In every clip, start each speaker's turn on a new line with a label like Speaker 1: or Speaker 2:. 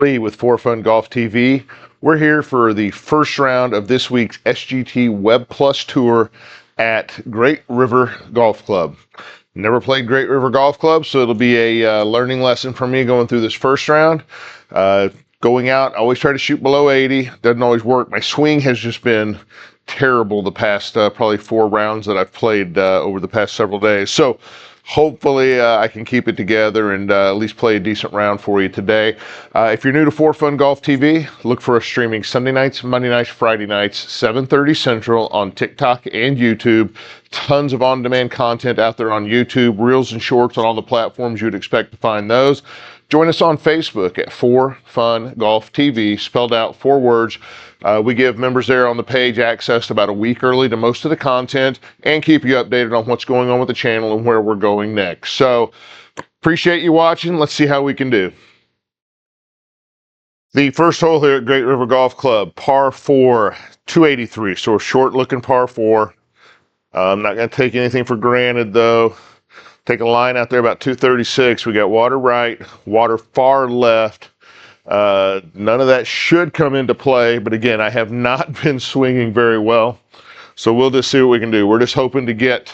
Speaker 1: Lee with For Fun Golf TV. We're here for the first round of this week's SGT Web Plus Tour at Great River Golf Club. Never played Great River Golf Club, so it'll be a learning lesson for me going through this first round. Uh, Going out, I always try to shoot below 80. Doesn't always work. My swing has just been terrible the past probably 4 rounds that I've played over the past several days. So hopefully I can keep it together and at least play a decent round for you today. If you're new to For Fun Golf TV, look for us streaming Sunday nights, Monday nights, Friday nights, 7:30 Central on TikTok and YouTube. Tons of on-demand content out there on YouTube, reels and shorts on all the platforms you'd expect to find those. Join us on Facebook at For Fun Golf TV, spelled out 4 words. We give members there on the page access about a week early to most of the content and keep you updated on what's going on with the channel and where we're going next. So appreciate you watching. Let's see how we can do. The first hole here at Great River Golf Club, par 4, 283. So a short looking par 4. I'm not going to take anything for granted though. Take a line out there about 236. We got water right, water far left. None of that should come into play, but again, I have not been swinging very well. So we'll just see what we can do. We're just hoping to get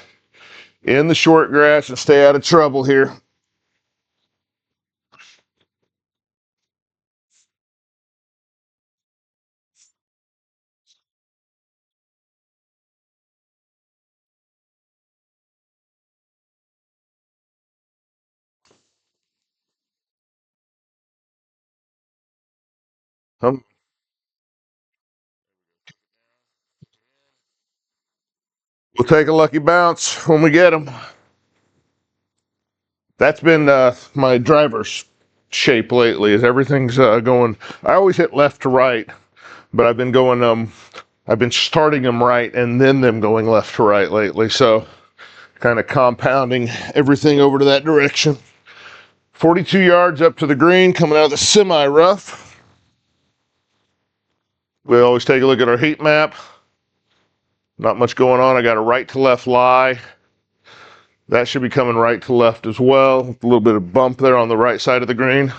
Speaker 1: in the short grass and stay out of trouble here. Um, we'll take a lucky bounce when we get them. That's been my driver's shape lately. Is everything's going. I always hit left to right, but I've been going. I've been starting them right and then them going left to right lately. So kind of compounding everything over to that direction. 42 yards up to the green, coming out of the semi rough. We always take a look at our heat map. Not much going on. I got a right to left lie. That should be coming right to left as well. A little bit of bump there on the right side of the green.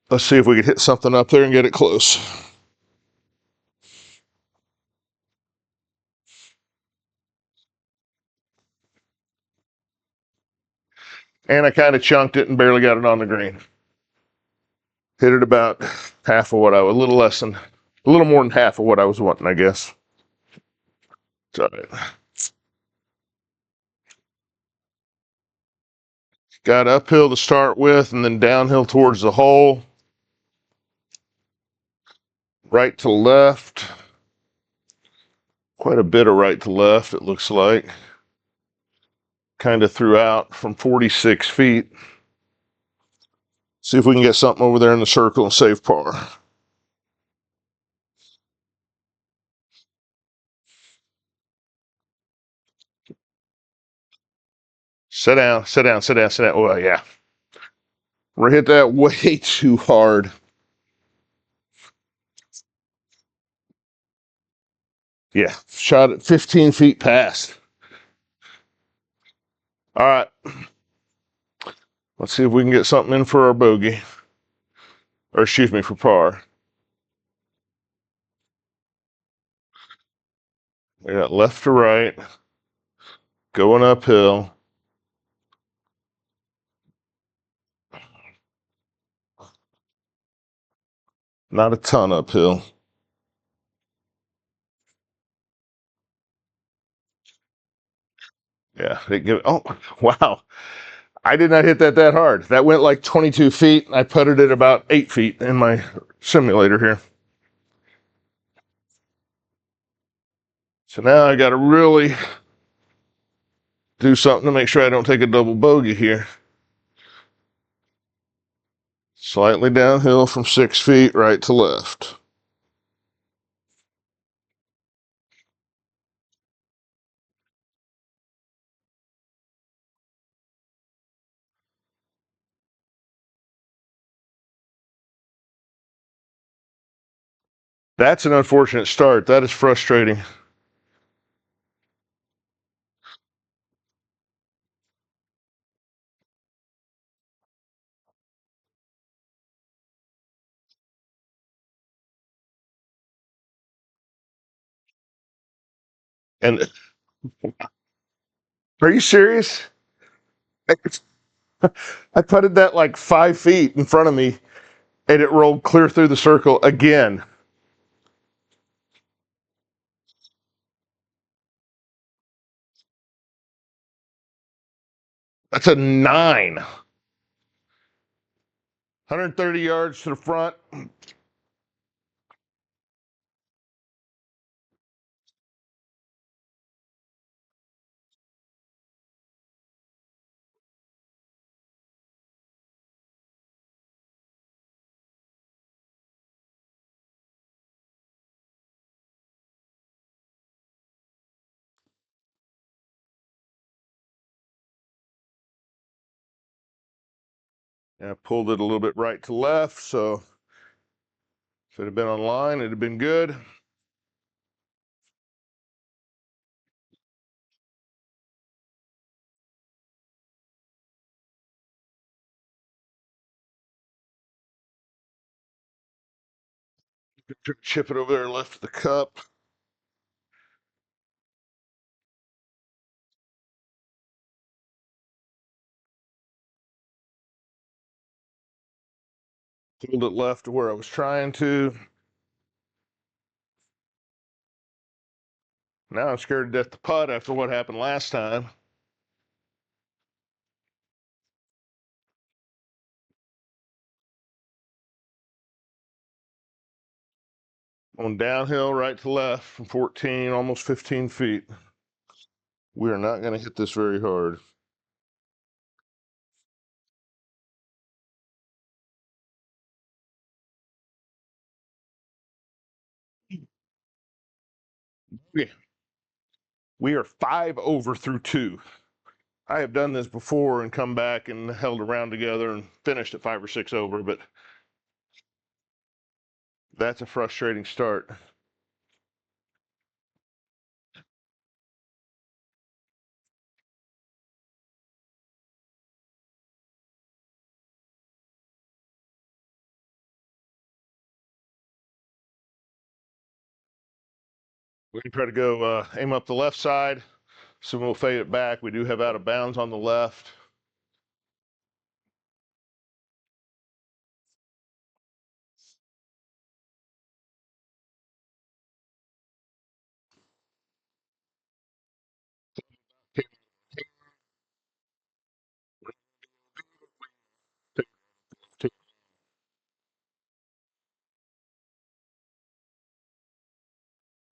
Speaker 1: Let's see if we could hit something up there and get it close. And I kind of chunked it and barely got it on the green. Hit it about half of what I was, a little more than half of what I was wanting, I guess. It's all right. Got uphill to start with and then downhill towards the hole. Right to left. Quite a bit of right to left, it looks like. Kind of threw out from 46 feet. See if we can get something over there in the circle and save par. Sit down, sit down, sit down, sit down. Oh, yeah. We hit that way too hard. Yeah, shot it 15 feet past. All right. Let's see if we can get something in for our bogey. Or excuse me, for par. We got left to right. Going uphill. Not a ton uphill. Yeah, oh, wow. I did not hit that hard. That went like 22 feet. I putted it about 8 feet in my simulator here. So now I got to really do something to make sure I don't take a double bogey here. Slightly downhill from 6 feet, right to left. That's an unfortunate start. That is frustrating. And are you serious? I putted that like 5 feet in front of me and it rolled clear through the circle again. That's a 9. 130 yards to the front. And I pulled it a little bit right to left, so if it had been on line, it'd have been good. Chip it over there left of the cup. Pulled it left to where I was trying to. Now I'm scared to death to putt after what happened last time. On downhill right to left from 14, almost 15 feet. We are not going to hit this very hard. Okay. We are 5 over through 2. I have done this before and come back and held a round together and finished at 5 or 6 over, but that's a frustrating start. We can try to go aim up the left side. So we'll fade it back. We do have out of bounds on the left.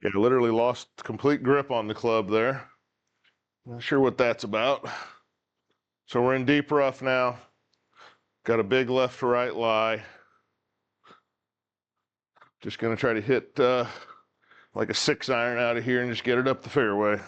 Speaker 1: Yeah, literally lost complete grip on the club there. Not sure what that's about. So we're in deep rough now. Got a big left to right lie. Just going to try to hit like a 6-iron out of here and just get it up the fairway.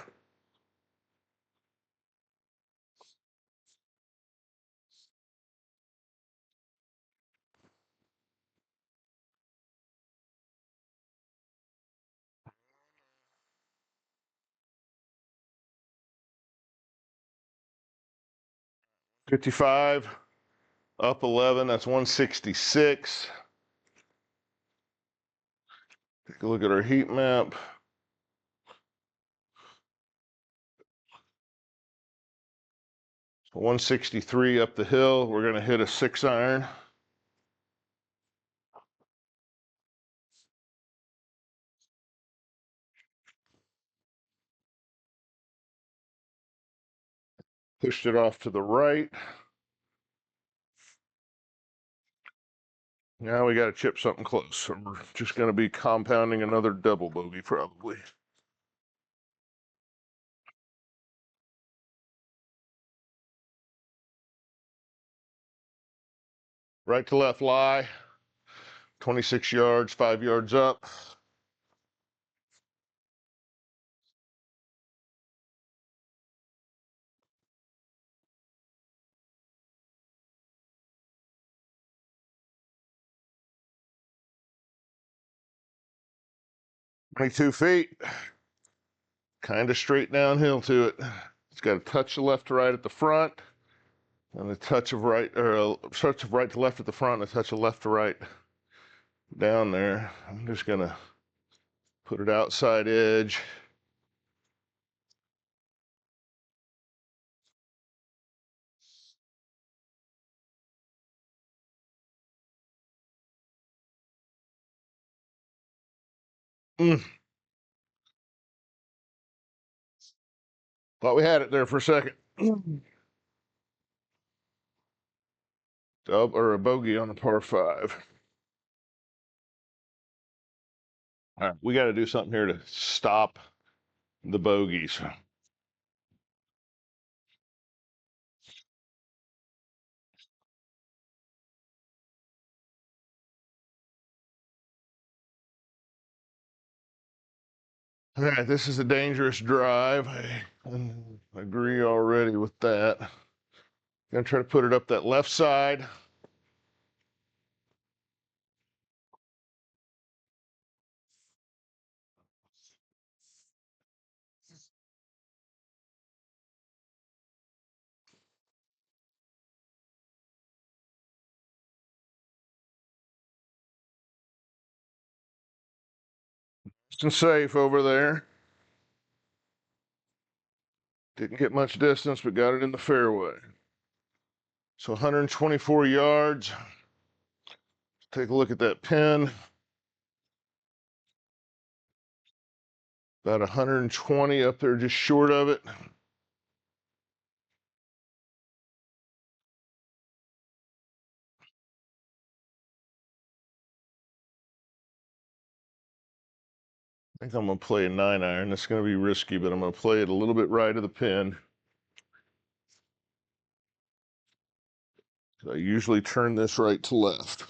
Speaker 1: .55, up 11, that's 166. Take a look at our heat map. So 163 up the hill. We're going to hit a 6-iron. Pushed it off to the right. Now we got to chip something close. So we're just going to be compounding another double bogey probably. Right to left lie. 26 yards, 5 yards up. .22 feet. Kind of straight downhill to it. It's got a touch of left to right at the front, and a touch of right, or a touch of right to left at the front, and a touch of left to right down there. I'm just gonna put it outside edge. Mm. Thought we had it there for a second. Dub or a bogey on a par five. All right, we got to do something here to stop the bogeys. All right, this is a dangerous drive. I agree already with that. Gonna try to put it up that left side. Nice and safe over there. Didn't get much distance, but got it in the fairway. So 124 yards. Take a look at that pin. About 120 up there, just short of it. I think I'm going to play a 9-iron. It's going to be risky, but I'm going to play it a little bit right of the pin. I usually turn this right to left.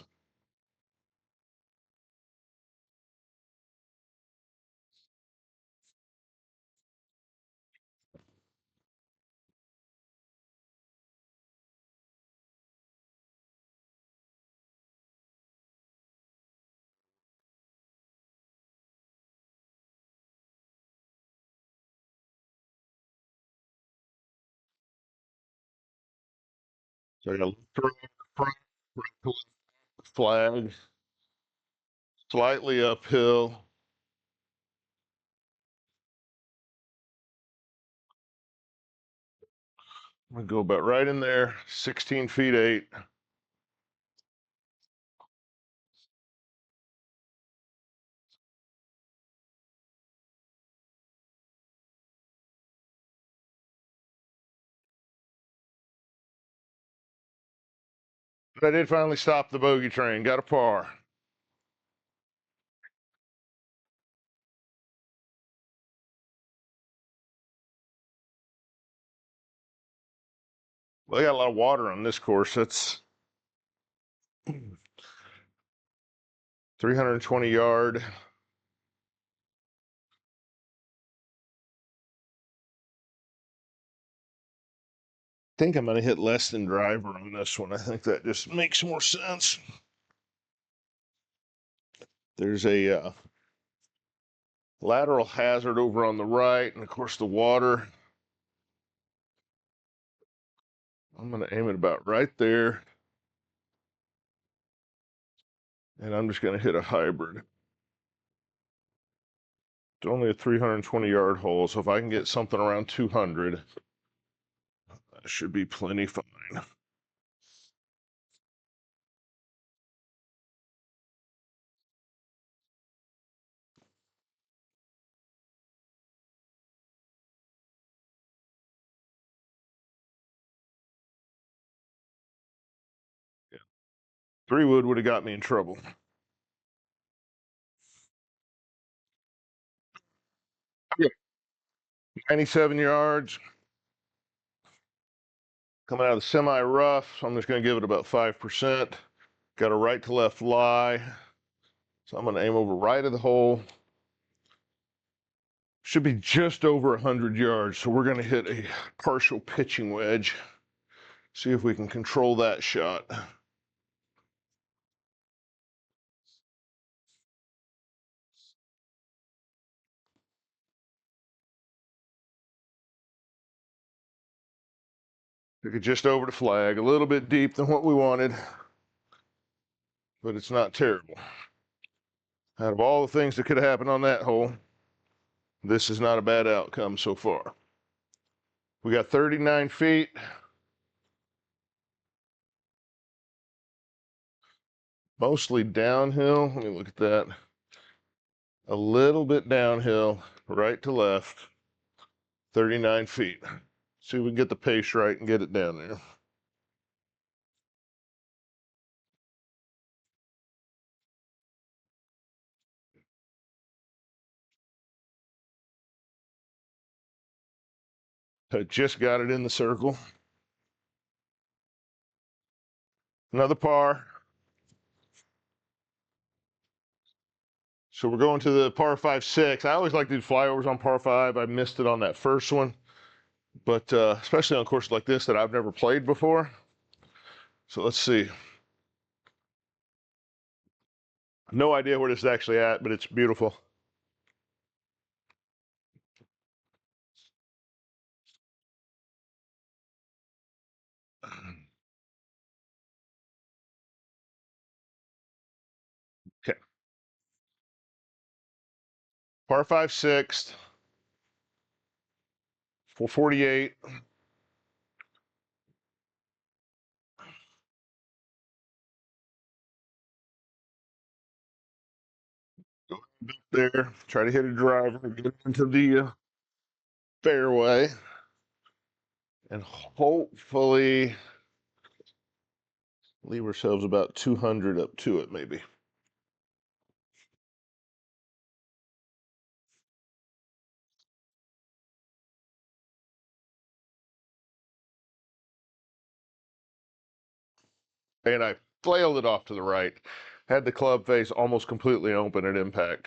Speaker 1: So I got to throw it front, right to left flag, slightly uphill. I'm going to go about right in there, 16 feet 8. But I did finally stop the bogey train. Got a par. Well, they got a lot of water on this course. That's 320 yard. I think I'm going to hit less than driver on this one. I think that just makes more sense. There's a lateral hazard over on the right, and of course the water. I'm going to aim it about right there, and I'm just going to hit a hybrid. It's only a 320 yard hole, so if I can get something around 200, that should be plenty fine. Yeah. 3 wood would have got me in trouble. 97 yards. Coming out of the semi rough, so I'm just going to give it about 5%. Got a right to left lie, so I'm going to aim over right of the hole. Should be just over 100 yards, so we're going to hit a partial pitching wedge. See if we can control that shot. Took it just over the flag, a little bit deep than what we wanted, but it's not terrible. Out of all the things that could have happened on that hole, this is not a bad outcome so far. We got 39 feet. Mostly downhill. Let me look at that. a little bit downhill, right to left, 39 feet. See if we can get the pace right and get it down there. I just got it in the circle. Another par. So we're going to the par 5-6. I always like to do flyovers on par 5. I missed it on that first one, but especially on courses like this that I've never played before. So let's see. No idea where this is actually at, but it's beautiful. Okay. Par 5-6, 448. Go up there, try to hit a driver, get it into the fairway, and hopefully leave ourselves about 200 up to it, maybe. And I flailed it off to the right. Had the club face almost completely open at impact.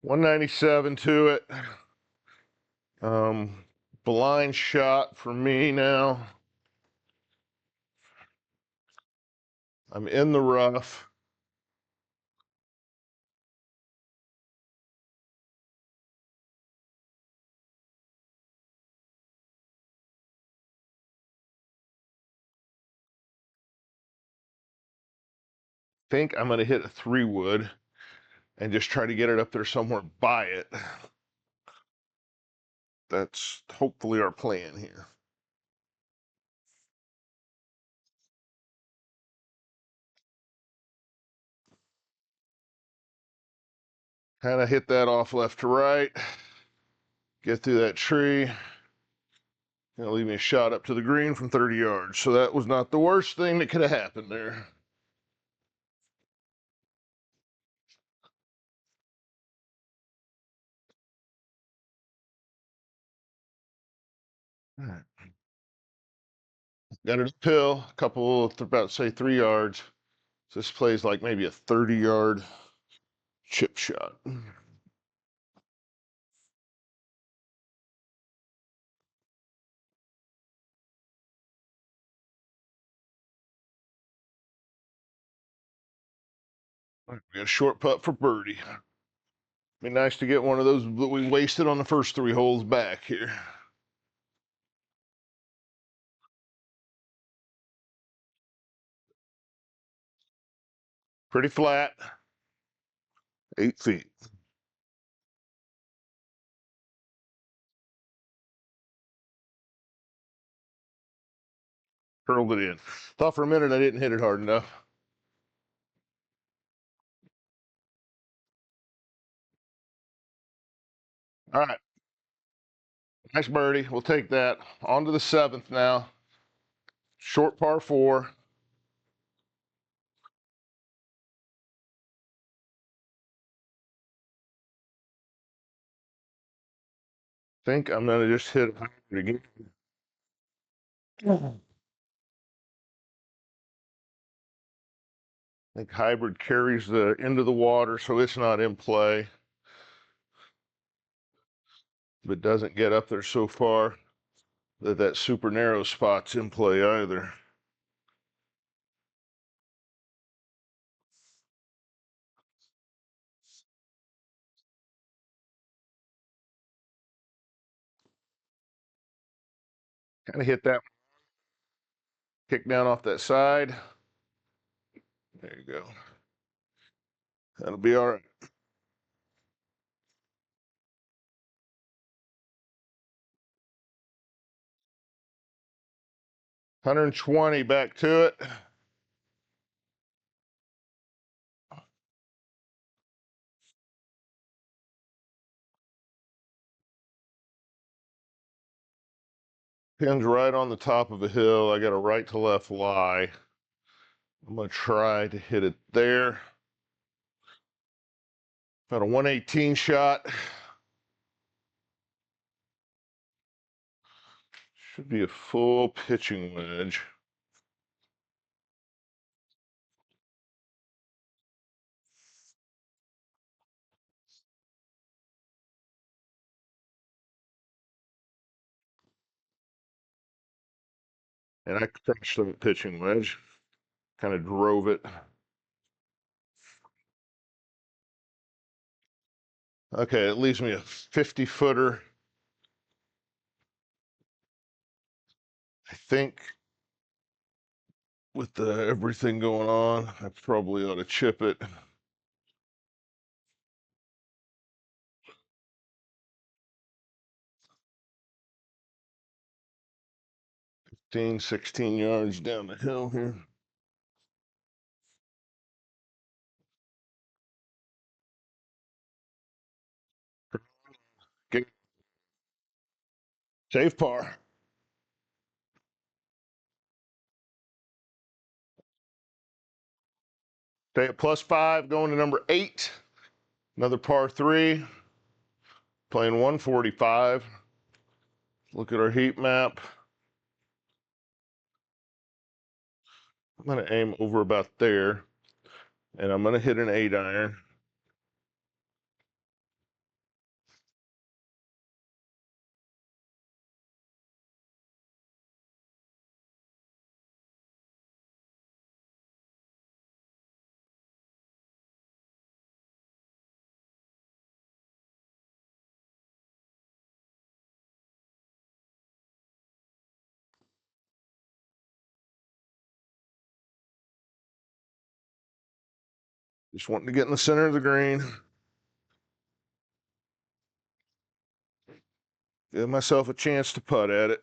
Speaker 1: .197 to it. Um, Blind shot for me now. I'm in the rough. Think I'm going to hit a 3-wood and just try to get it up there somewhere by it. That's hopefully our plan here. Kind of hit that off left to right. Get through that tree. Gonna leave me a shot up to the green from 30 yards. So that was not the worst thing that could have happened there. All right. Got it uphill, a couple, about say 3 yards. So this plays like maybe a 30-yard chip shot. We got a short putt for birdie. Be nice to get one of those that we wasted on the first 3 holes back here. Pretty flat, 8 feet. Curled it in. Thought for a minute I didn't hit it hard enough. All right, nice birdie. We'll take that. On to the 7th now. Short par 4. Think I'm gonna just hit it again. I think hybrid carries the into the water, so it's not in play, but doesn't get up there so far that that super narrow spot's in play either. Kind of hit that, kick down off that side. There you go. That'll be all right. 120 back to it. Pin's right on the top of a hill. I got a right to left lie. I'm going to try to hit it there. About a 118 shot. Should be a full pitching wedge. And I crushed the pitching wedge. Kind of drove it. Okay, it leaves me a 50 footer. I think with everything going on, I probably ought to chip it. 15, 16 yards down the hill here. Get save par. Stay at +5, going to number 8. Another par 3. Playing 145. Look at our heat map. I'm going to aim over about there. And I'm going to hit an 8-iron. Just wanting to get in the center of the green. Give myself a chance to putt at it.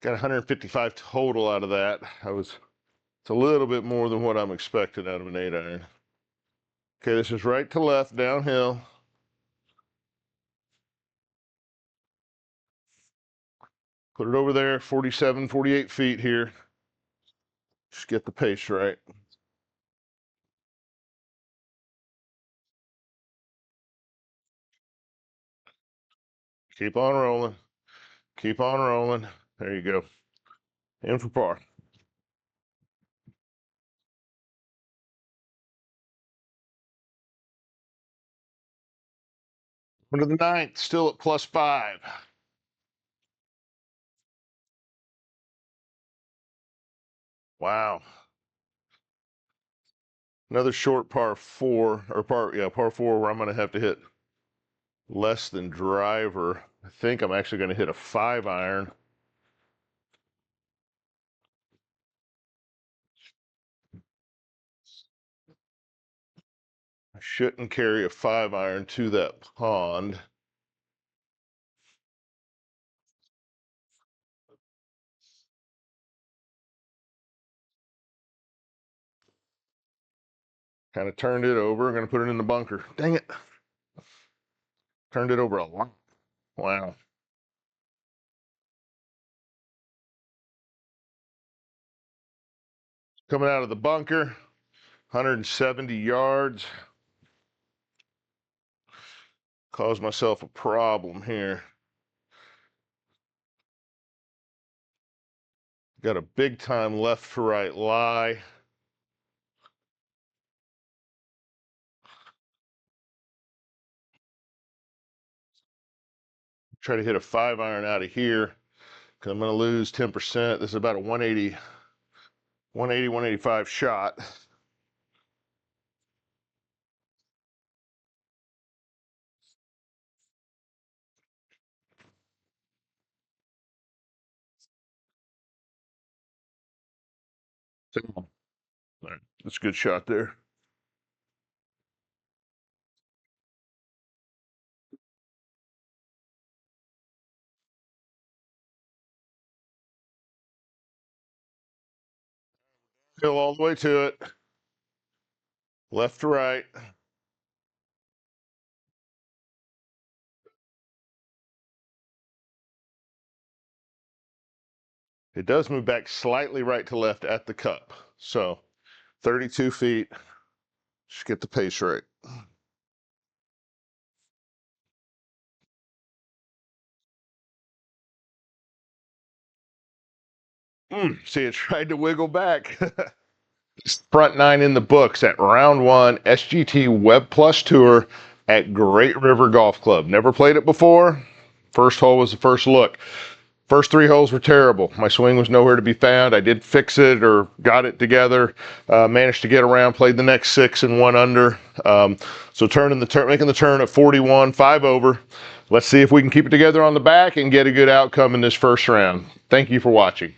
Speaker 1: Got 155 total out of that. It's a little bit more than what I'm expecting out of an 8-iron. Okay, this is right to left downhill. Put it over there, 47, 48 feet here. Just get the pace right. Keep on rolling. Keep on rolling. There you go. In for par. Into the 9th, still at +5. Wow. Another short par 4, or par 4 where I'm going to have to hit less than driver. I think I'm actually going to hit a 5-iron. I shouldn't carry a 5-iron to that pond. Kind of turned it over. I'm going to put it in the bunker. Dang it. Turned it over a lot. Wow. Coming out of the bunker, 170 yards. Caused myself a problem here. Got a big time left to right lie. Try to hit a 5-iron out of here because I'm going to lose 10%. This is about a 185 shot. All right, that's a good shot there. Uphill all the way to it. Left to right. It does move back slightly right to left at the cup. So 32 feet. Just get the pace right. See, it tried to wiggle back. Front nine in the books at round one, SGT Web Plus Tour at Great River Golf Club. Never played it before. First hole was the first look. First three holes were terrible. My swing was nowhere to be found. I did fix it or got it together. Managed to get around, played the next six and one under. So making the turn at 41, 5 over. Let's see if we can keep it together on the back and get a good outcome in this first round. Thank you for watching.